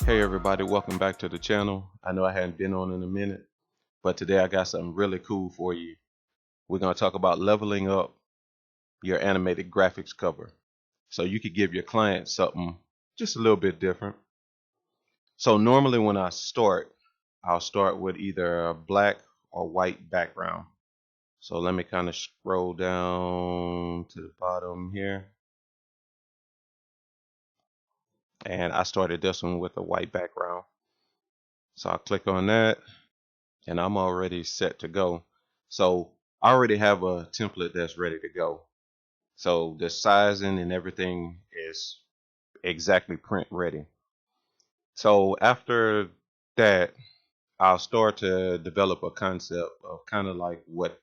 Hey everybody, welcome back to the channel. I know I hadn't been on in a minute, but today I got something really cool for you. We're going to talk about leveling up your animated graphics cover so you could give your client something just a little bit different. So normally when I'll start with either a black or white background. So let me kind of scroll down to the bottom here. And I started this one with a white background. So I'll click on that and I'm already set to go. So I already have a template that's ready to go. So the sizing and everything is exactly print ready. So after that, I'll start to develop a concept of kind of like what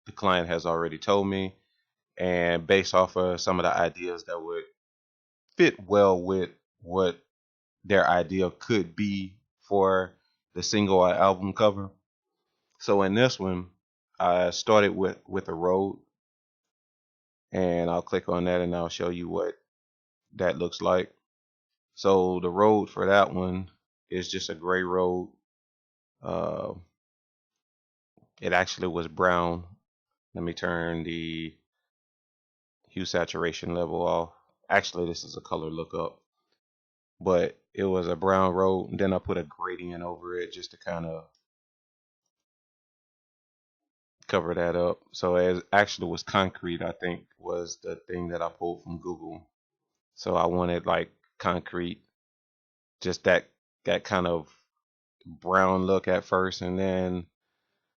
the client has already told me, and based off of some of the ideas that would fit well with what their idea could be for the single or album cover. So in this one, I started with a road, and I'll click on that and I'll show you what that looks like. So the road for that one is just a gray road. Uh, it actually was brown. Let me turn the hue saturation level off. Actually, this is a color lookup, but it was a brown road, and then I put a gradient over it just to kind of cover that up. So it actually was concrete, I think, was the thing that I pulled from Google. So I wanted like concrete, just that kind of brown look at first, and then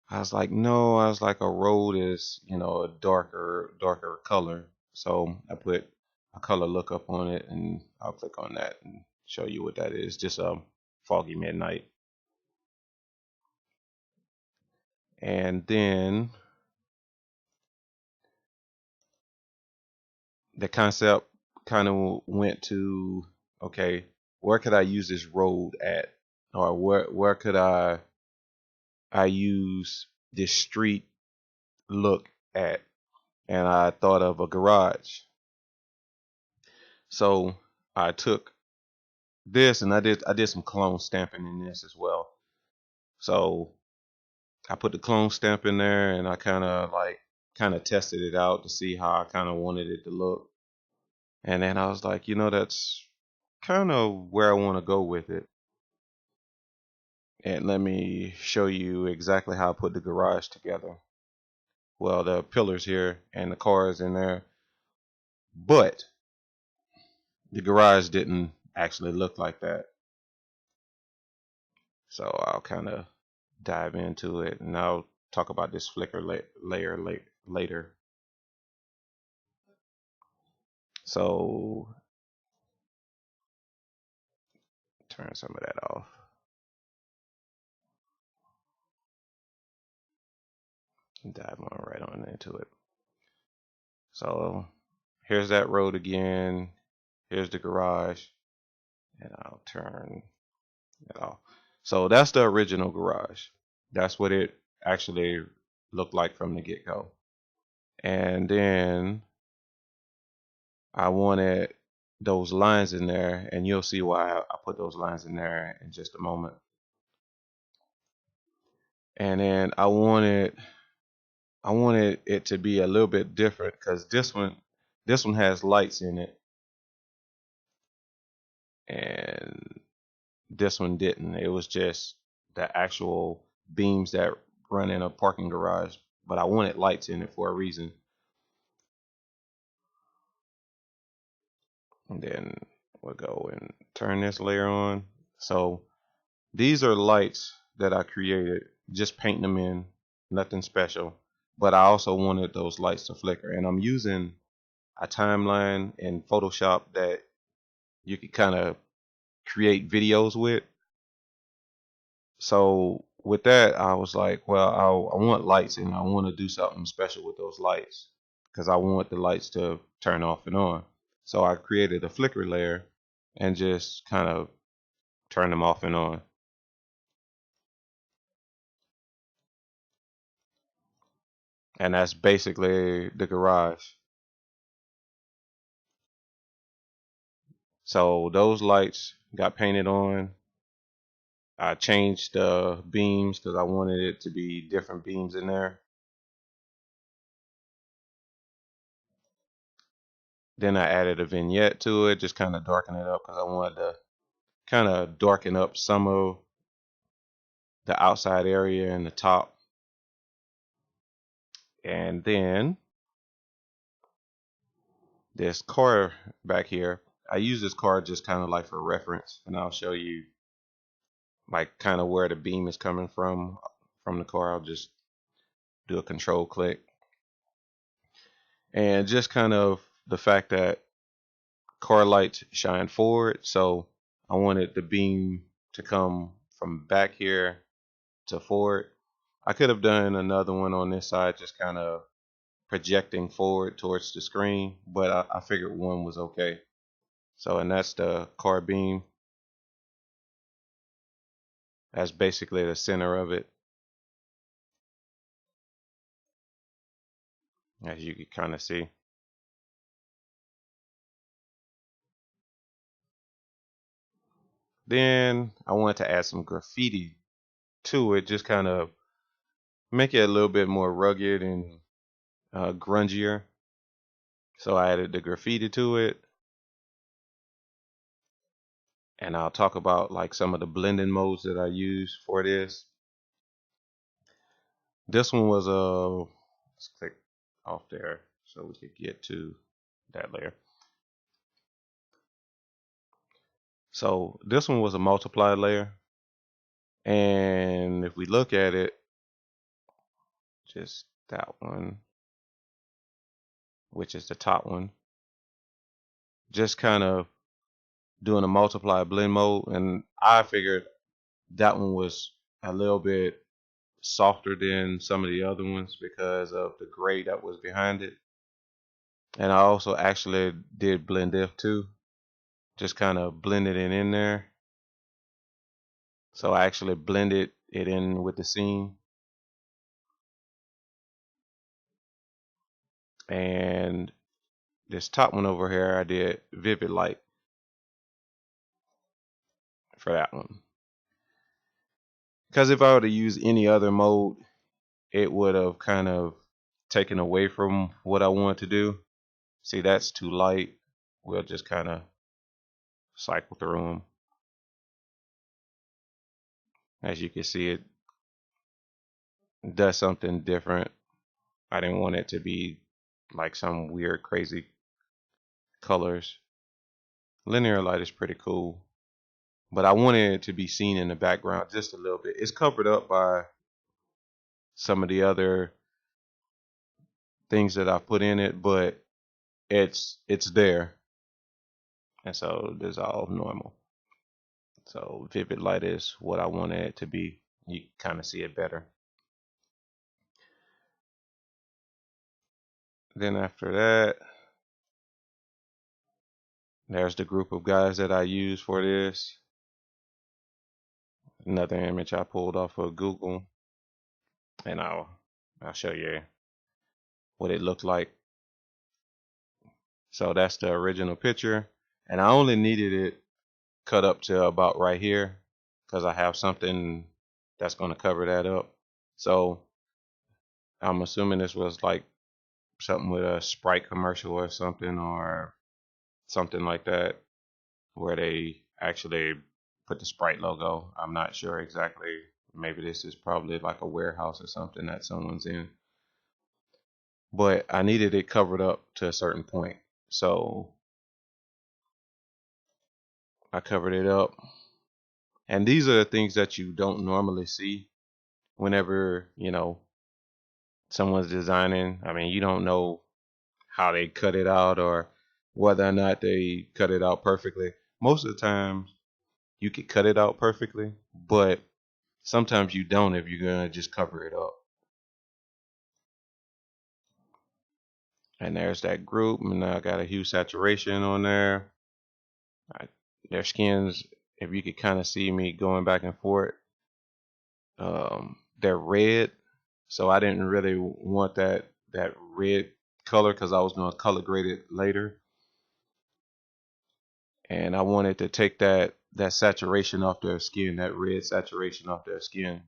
I was like, no, I was like, a road is, a darker color. So I put a color lookup on it, and I'll click on that and show you what that is. Just a foggy midnight. And then the concept kind of went to, okay, where could I use this road at? Or where could I use this street look at? And I thought of a garage. So I took this and I did some clone stamping in this as well. So I put the clone stamp in there, and I kind of tested it out to see how I kind of wanted it to look. And then I was like, that's kind of where I want to go with it. And let me show you exactly how I put the garage together. Well, the pillars here and the cars in there, but the garage didn't actually look like that. So I'll kind of dive into it, and I'll talk about this flicker layer later. So turn some of that off. Dive on right on into it. So here's that road again. Here's the garage, and I'll turn it off. So that's the original garage. That's what it actually looked like from the get-go. And then I wanted those lines in there, and you'll see why I put those lines in there in just a moment. And then I wanted it to be a little bit different because this one has lights in it, and this one didn't. It was just the actual beams that run in a parking garage, but I wanted lights in it for a reason. And then we'll go and turn this layer on. So these are lights that I created, just painting them in, nothing special. But I also wanted those lights to flicker, and I'm using a timeline in Photoshop that you can kind of create videos with. So with that, I was like, well, I want lights, and I want to do something special with those lights because I want the lights to turn off and on. So I created a flicker layer and just kind of turn them off and on. And that's basically the garage. So those lights got painted on, I changed the beams because I wanted it to be different beams in there. Then I added a vignette to it, just kind of darken it up because I wanted to kind of darken up some of the outside area and the top. And then this car back here, I use this car just kind of like for reference, and I'll show you like kind of where the beam is coming from the car. I'll just do a control click, and just kind of the fact that car lights shine forward, so I wanted the beam to come from back here to forward. I could have done another one on this side, just kind of projecting forward towards the screen, but I figured one was okay. So, and that's the car beam. That's basically the center of it, as you can kind of see. Then I wanted to add some graffiti to it, just kind of make it a little bit more rugged and grungier. So I added the graffiti to it, and I'll talk about like some of the blending modes that I use for this. This one was let's click off there so we could get to that layer. So this one was a multiply layer, and if we look at it, just that one, which is the top one, just kind of doing a multiply blend mode, and I figured that one was a little bit softer than some of the other ones because of the gray that was behind it. And I also actually did blend if too, just kind of blended it in there. So I actually blended it in with the scene. And this top one over here, I did vivid light for that one. Because if I were to use any other mode, it would have kind of taken away from what I want to do. See, that's too light. We'll just kind of cycle through them. As you can see, it does something different. I didn't want it to be like some weird, crazy colors. Linear light is pretty cool, but I wanted it to be seen in the background just a little bit. It's covered up by some of the other things that I put in it, but it's there, and so this is all normal. So vivid light is what I wanted it to be. You kind of see it better. Then after that, there's the group of guys that I use for this. Another image I pulled off of Google, and I'll show you what it looked like. So that's the original picture, and I only needed it cut up to about right here because I have something that's going to cover that up. So I'm assuming this was like something with a Sprite commercial or something like that, where they actually put the Sprite logo. I'm not sure exactly. Maybe this is probably like a warehouse or something that someone's in. But I needed it covered up to a certain point. So I covered it up. And these are the things that you don't normally see whenever, someone's designing. I mean, you don't know how they cut it out or whether or not they cut it out perfectly. Most of the time, you could cut it out perfectly, but sometimes you don't if you're going to just cover it up. And there's that group, and I got a hue saturation on there. Their skins, if you could kind of see me going back and forth, they're red, so I didn't really want that red color because I was going to color grade it later, and I wanted to take that that saturation off their skin, that red saturation off their skin.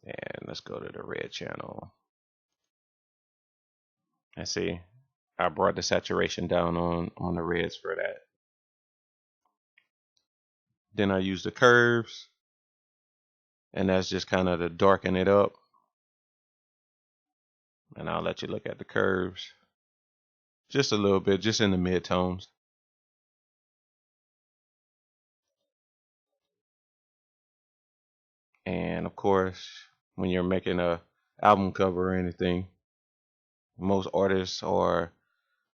And let's go to the red channel and see. I brought the saturation down on the reds for that. Then I use the curves, and that's just kind of to darken it up. And I'll let you look at the curves just a little bit, just in the mid-tones. And of course, when you're making a album cover or anything, most artists or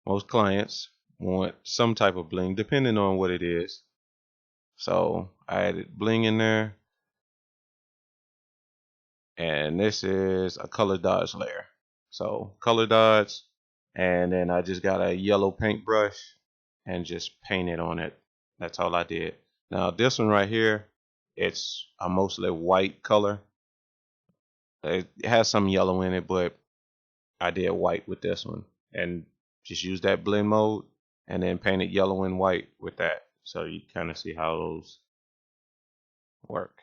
most clients want some type of bling depending on what it is. So I added bling in there, and this is a color dodge layer. So color dodge, and then I just got a yellow paintbrush and just painted on it. That's all I did. Now this one right here, it's a mostly white color. It has some yellow in it, but I did white with this one, and just use that blend mode and then painted yellow and white with that, so you kind of see how those work.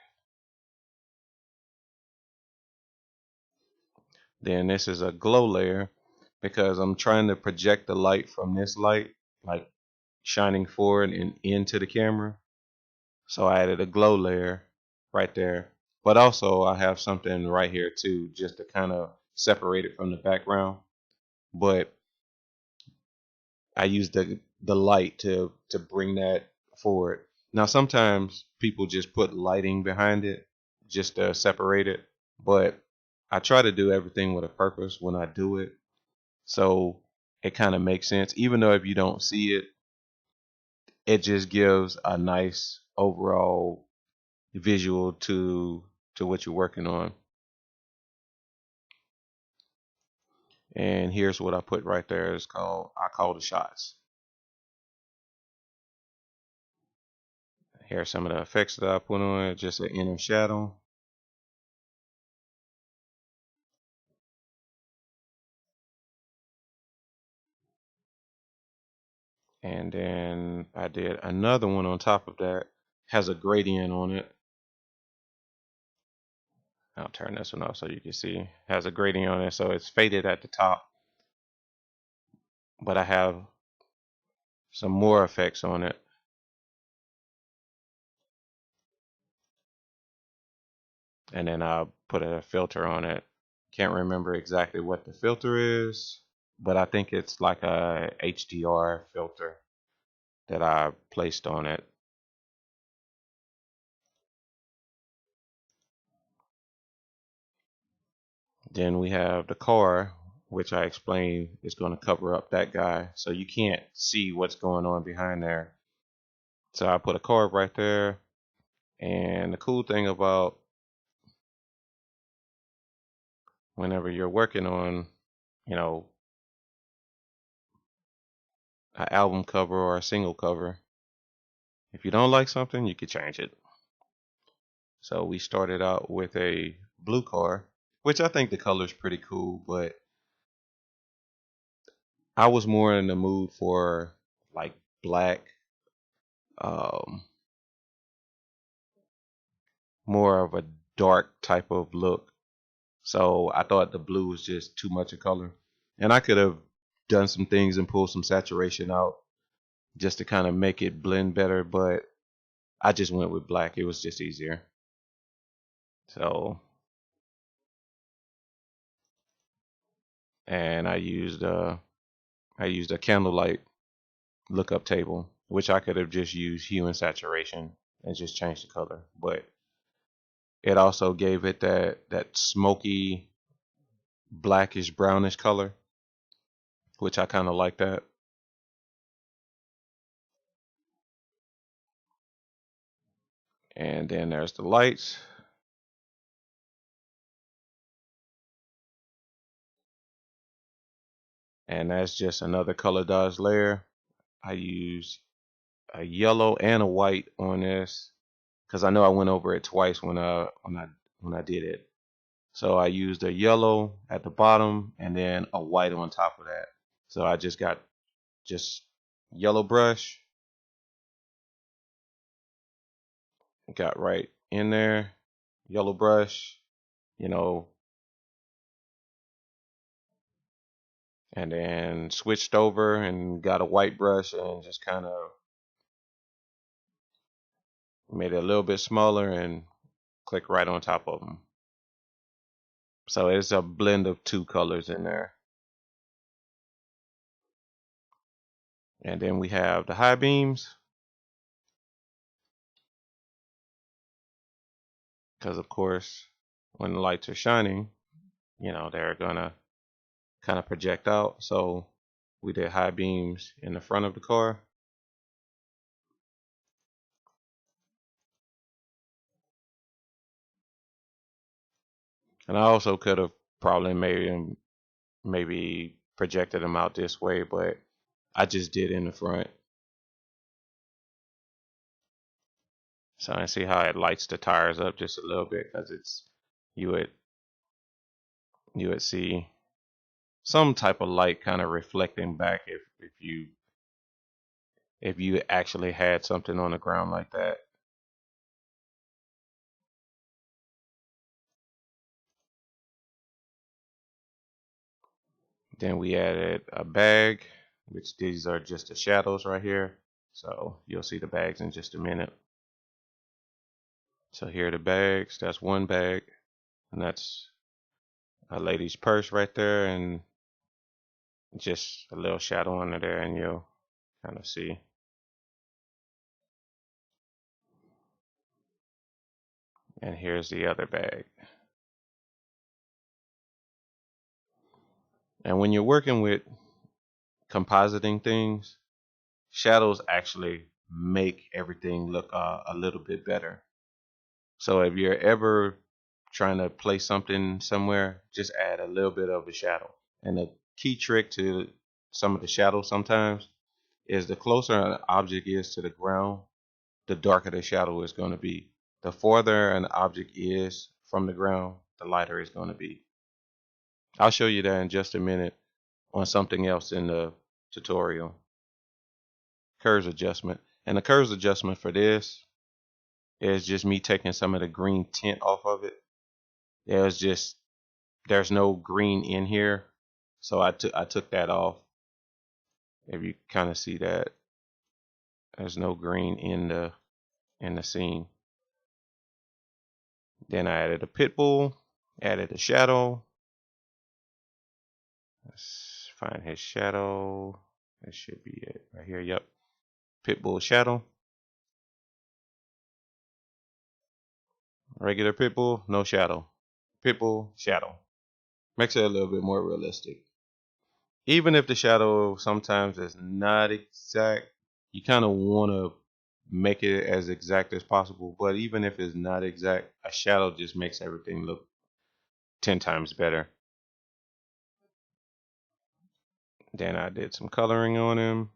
Then this is a glow layer because I'm trying to project the light from this light, like shining forward and into the camera. So I added a glow layer right there. But also I have something right here too, just to kind of separate it from the background. But I use the light to bring that forward. Now sometimes people just put lighting behind it just to separate it, but I try to do everything with a purpose when I do it. So it kind of makes sense. Even though if you don't see it, it just gives a nice overall visual to what you're working on. And here's what I put right there. It's called, I call the shots. Here's some of the effects that I put on it. Just an inner shadow. And then I did another one on top of that. Has a gradient on it. I'll turn this one off so you can see. Has a gradient on it, so it's faded at the top. But I have some more effects on it. And then I'll put a filter on it. Can't remember exactly what the filter is, but I think it's like a HDR filter that I placed on it. Then we have the car, which I explained is going to cover up that guy, so you can't see what's going on behind there. So I put a car right there. And the cool thing about whenever you're working on, you know, an album cover or a single cover, if you don't like something, you can change it. So we started out with a blue car, which I think the color is pretty cool, but I was more in the mood for like black, um, more of a dark type of look. So I thought the blue was just too much of color. And I could have done some things and pulled some saturation out just to kind of make it blend better, but I just went with black. It was just easier. So, and I used a candlelight lookup table, which I could have just used hue and saturation and just changed the color, but it also gave it that smoky blackish brownish color, which I kind of like that. And then there's the lights. And that's just another color dodge layer. I use a yellow and a white on this because I know I went over it twice when I did it. So I used a yellow at the bottom and then a white on top of that. So I just got just Yellow brush, got right in there. Yellow brush, you know, and then switched over and got a white brush and just kind of made it a little bit smaller and click right on top of them. So it's a blend of two colors in there. And then we have the high beams, because of course when the lights are shining, they're gonna kind of project out. So we did high beams in the front of the car. And I also could have probably maybe projected them out this way, but I just did in the front. So I see how it lights the tires up just a little bit, because you would you would see some type of light kind of reflecting back if you actually had something on the ground like that. Then we added a bag, which these are just the shadows right here. So you'll see the bags in just a minute. So here are the bags. That's one bag, and that's a lady's purse right there, and just a little shadow under there, and you'll kind of see. And here's the other bag. And when you're working with compositing things, shadows actually make everything look a little bit better. So if you're ever trying to place something somewhere, just add a little bit of a shadow. And the key trick to some of the shadows sometimes is the closer an object is to the ground, the darker the shadow is going to be. The farther an object is from the ground, the lighter it's going to be. I'll show you that in just a minute on something else in the tutorial. Curves adjustment. And the curves adjustment for this is just me taking some of the green tint off of it. There's no green in here, so I took that off. If you kind of see that, there's no green in the scene. Then I added a pit bull, added a shadow. Let's find his shadow. That should be it right here. Yep, pit bull shadow. Regular pit bull, no shadow. Pit bull, shadow. Makes it a little bit more realistic. Even if the shadow sometimes is not exact, you kind of want to make it as exact as possible. But even if it's not exact, a shadow just makes everything look 10 times better. Then I did some coloring on him,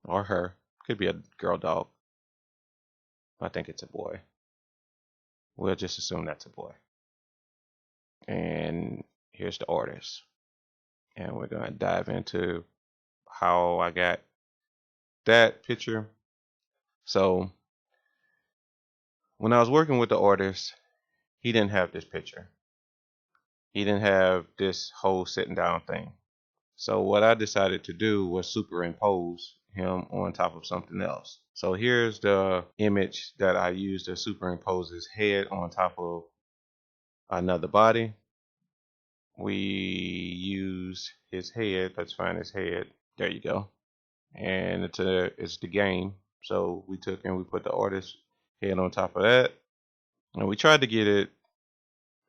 or her. Could be a girl dog. I think it's a boy. We'll just assume that's a boy. And here's the artist. And we're going to dive into how I got that picture. So when I was working with the artist, he didn't have this picture. He didn't have this whole sitting down thing. So what I decided to do was superimpose him on top of something else. So here's the image that I used to superimpose his head on top of another body. We use his head. Let's find his head. There you go. And it's the game. So we took and we put the artist's head on top of that, and we tried to get it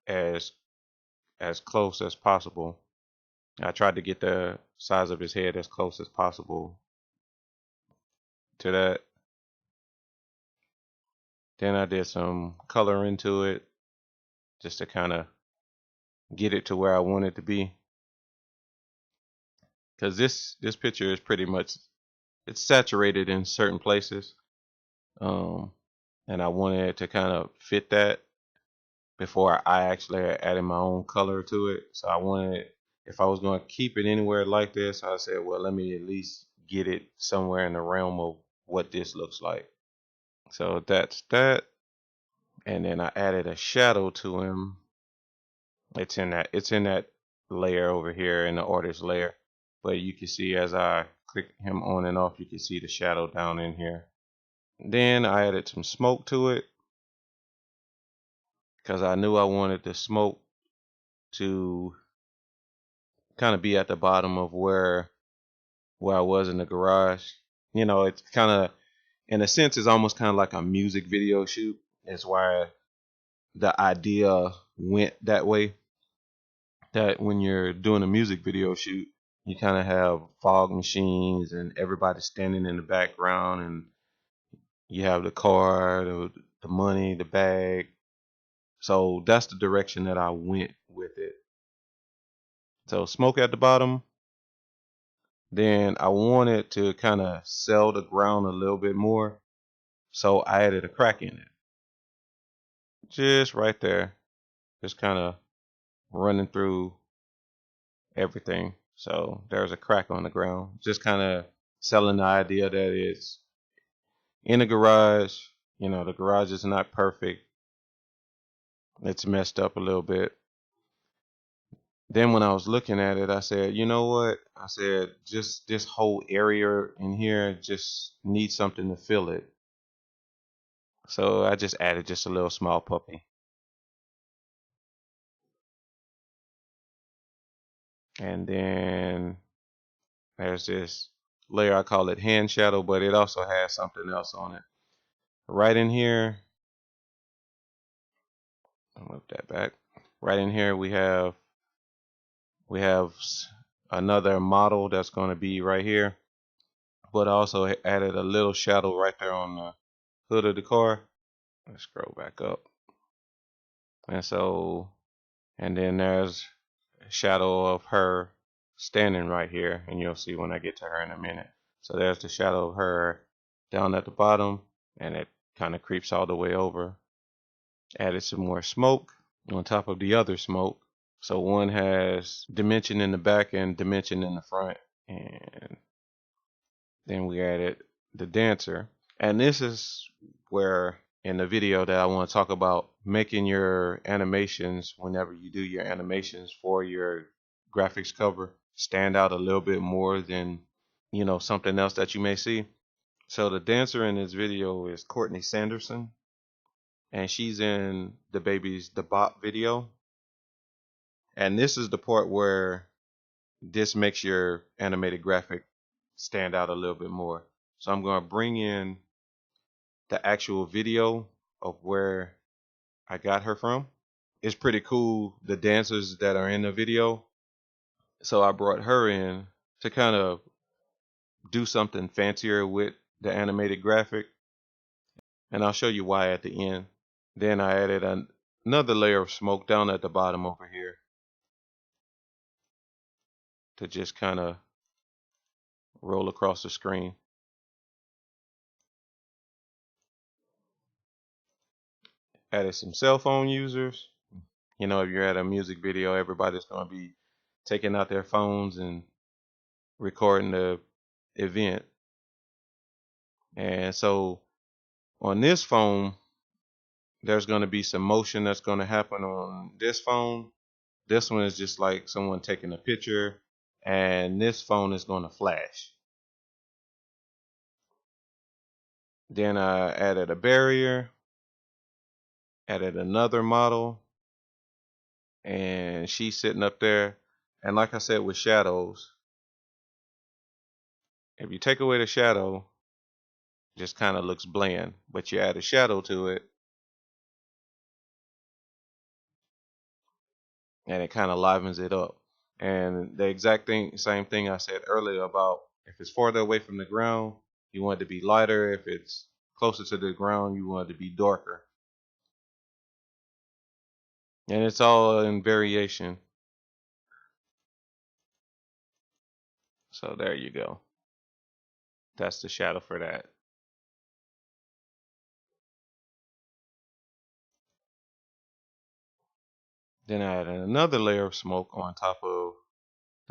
as close as possible. I tried to get the size of his head as close as possible to that. Then I did some color into it just to kind of get it to where I want it to be. Because this picture is pretty much, it's saturated in certain places. And I wanted it to kind of fit that before I actually added my own color to it. So I wanted if I was going to keep it anywhere like this, I said, well, let me at least get it somewhere in the realm of what this looks like. So that's that. And then I added a shadow to him. It's in that layer over here in the artist layer. But you can see as I click him on and off, you can see the shadow down in here. Then I added some smoke to it because I knew I wanted the smoke to kind of be at the bottom of where I was in the garage. It's kind of, in a sense, it's almost kind of like a music video shoot. It's why the idea went that way. That when you're doing a music video shoot, you kind of have fog machines and everybody standing in the background, and you have the car, the money, the bag. So that's the direction that I went with it. So smoke at the bottom. Then I wanted to kind of sell the ground a little bit more. So I added a crack in it. Just right there. Just kind of running through everything. So there's a crack on the ground. Just kind of selling the idea that it's in a garage. The garage is not perfect. It's messed up a little bit. Then when I was looking at it, I said, you know what? I said, just this whole area in here just needs something to fill it. So I just added just a little small puppy. And then there's this layer, I call it hand shadow, but it also has something else on it. Right in here, I'll move that back. Right in here we have another model that's going to be right here, but I also added a little shadow right there on the hood of the car. Let's scroll back up. And then there's a shadow of her standing right here, and you'll see when I get to her in a minute. So there's the shadow of her down at the bottom, and it kind of creeps all the way over. Added some more smoke on top of the other smoke. So one has dimension in the back and dimension in the front. And then we added the dancer. And this is where in the video that I want to talk about making your animations, whenever you do your animations for your graphics cover, stand out a little bit more than something else that you may see. So the dancer in this video is Courtney Sanderson, and she's in the baby's The Bop video. And this is the part where this makes your animated graphic stand out a little bit more. So I'm going to bring in the actual video of where I got her from. It's pretty cool, the dancers that are in the video. So I brought her in to kind of do something fancier with the animated graphic. And I'll show you why at the end. Then I added another layer of smoke down at the bottom over here to just kind of roll across the screen. Added some cell phone users. If you're at a music video, everybody's going to be taking out their phones and recording the event. And so on this phone, there's going to be some motion that's going to happen on this phone. This one is just like someone taking a picture, and this phone is going to flash. Then I added a barrier, added another model, and she's sitting up there. And like I said with shadows, if you take away the shadow, it just kind of looks bland. But you add a shadow to it, and it kind of livens it up. And the same thing I said earlier about if it's farther away from the ground, you want it to be lighter. If it's closer to the ground, you want it to be darker. And it's all in variation. So there you go. That's the shadow for that. Then I added another layer of smoke on top of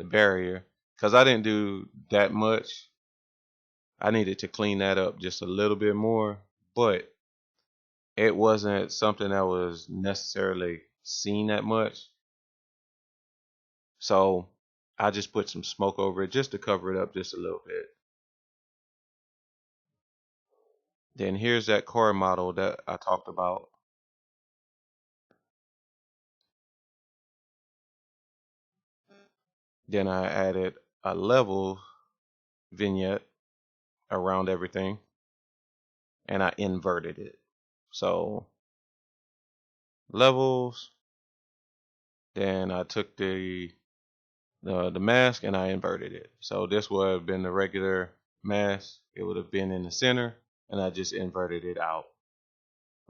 the barrier, because I didn't do that much. I needed to clean that up just a little bit more, but it wasn't something that was necessarily seen that much. So I just put some smoke over it just to cover it up just a little bit. Then here's that core model that I talked about. Then I added a level vignette around everything, and I inverted it. So levels, then I took the mask and I inverted it. So this would have been the regular mask. It would have been in the center, and I just inverted it out.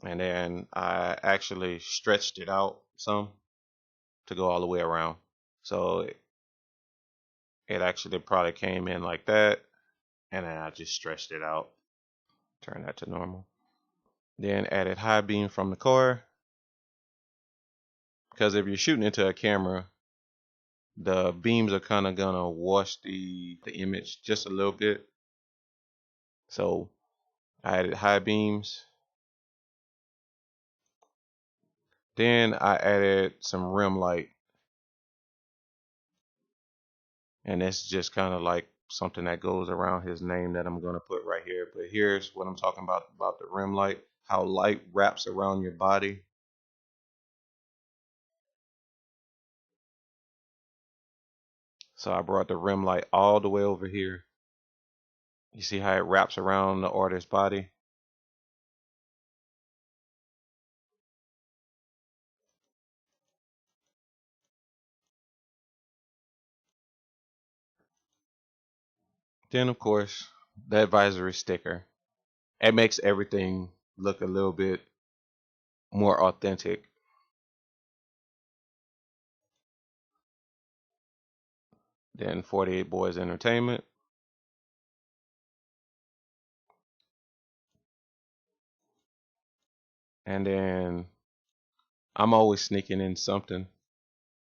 And then I actually stretched it out some to go all the way around. So it actually probably came in like that, and then I just stretched it out. Turn that to normal. Then added high beam from the core, because if you're shooting into a camera, the beams are kind of gonna wash the image just a little bit. So I added high beams. Then I added some rim light, and it's just kind of like something that goes around his name that I'm gonna put right here. But here's what I'm talking about the rim light, how light wraps around your body. So I brought the rim light all the way over here. You see how it wraps around the artist's body? Then of course, the advisory sticker. It makes everything look a little bit more authentic. Then 48 Boys Entertainment. And then I'm always sneaking in something,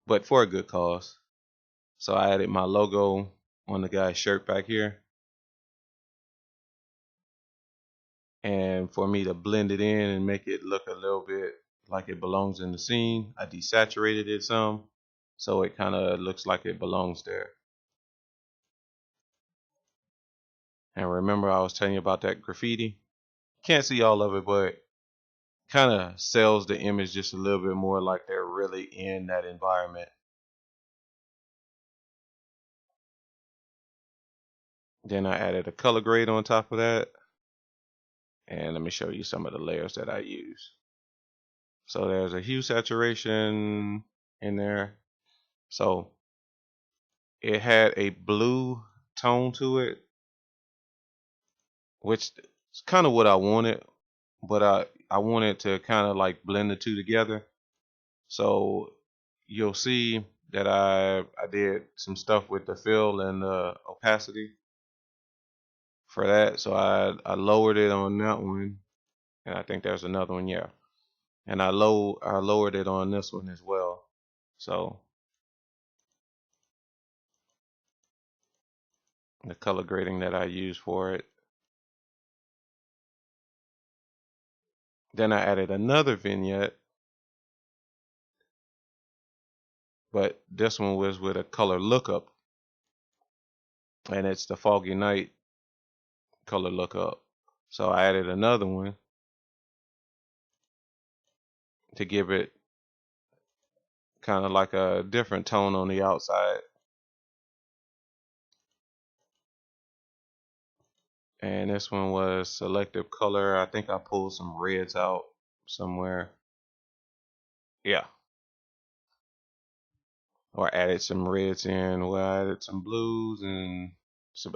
but for a good cause. So I added my logo on the guy's shirt back here. And for me to blend it in and make it look a little bit like it belongs in the scene, I desaturated it some so it kind of looks like it belongs there. And remember I was telling you about that graffiti? Can't see all of it, but kind of sells the image just a little bit more like they're really in that environment. Then I added a color grade on top of that. And let me show you some of the layers that I use. So there's a hue saturation in there. So it had a blue tone to it, which is kind of what I wanted, but I wanted to kind of like blend the two together. So you'll see that I did some stuff with the fill and the opacity for that. So I lowered it on that one, and I think there's another one, yeah. And I lowered it on this one as well. So the color grading that I use for it. Then I added another vignette, but this one was with a color lookup, and it's the Foggy Night color lookup. So I added another one to give it kind of like a different tone on the outside. And this one was selective color. I think I pulled some reds out somewhere. Yeah. Or added some reds in. Well, I added some blues and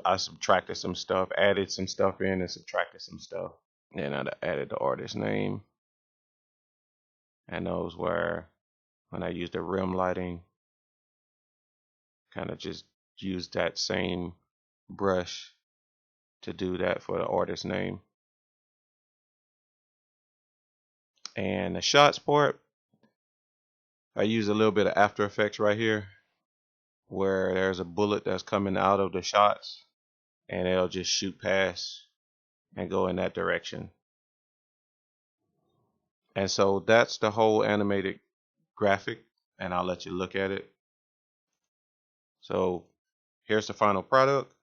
I subtracted some stuff, added some stuff in and subtracted some stuff. And I added the artist name. And those were when I used the rim lighting, kind of just used that same brush to do that for the artist name. And the shots part, I use a little bit of After Effects right here. where there's a bullet that's coming out of the shots, and it'll just shoot past and go in that direction. And so that's the whole animated graphic, and I'll let you look at it. So here's the final product,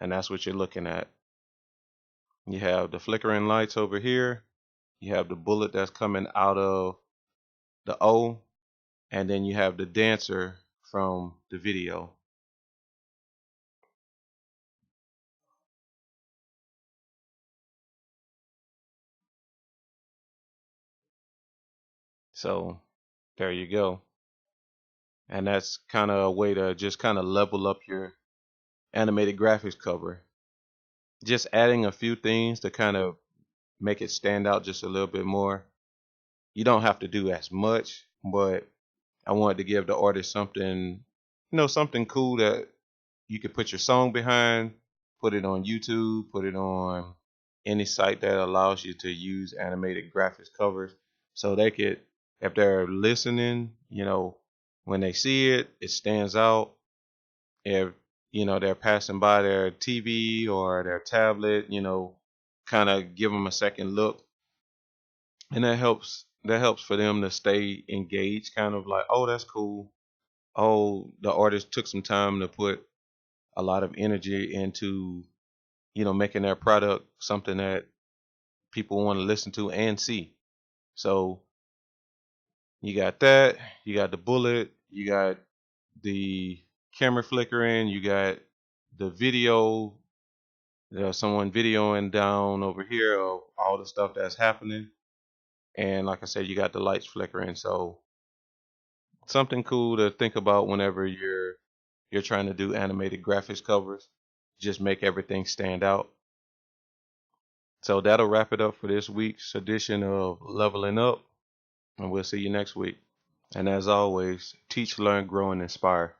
and that's what you're looking at. You have the flickering lights over here, you have the bullet that's coming out of the O, and then you have the dancer from the video. So there you go. And that's kind of a way to just kind of level up your animated graphics cover. Just adding a few things to kind of make it stand out just a little bit more. You don't have to do as much, but I wanted to give the artist something, something cool that you could put your song behind, put it on YouTube, put it on any site that allows you to use animated graphics covers. So they could, if they're listening, when they see it, it stands out. If, they're passing by their TV or their tablet, kind of give them a second look. And that helps for them to stay engaged, kind of like, oh, that's cool. Oh, the artist took some time to put a lot of energy into, making their product something that people want to listen to and see. So you got that, you got the bullet, you got the camera flickering, you got the video, there's someone videoing down over here of all the stuff that's happening. And like I said, you got the lights flickering. So something cool to think about whenever you're trying to do animated graphics covers. Just make everything stand out. So that'll wrap it up for this week's edition of Leveling Up, and we'll see you next week. And as always, teach, learn, grow, and inspire.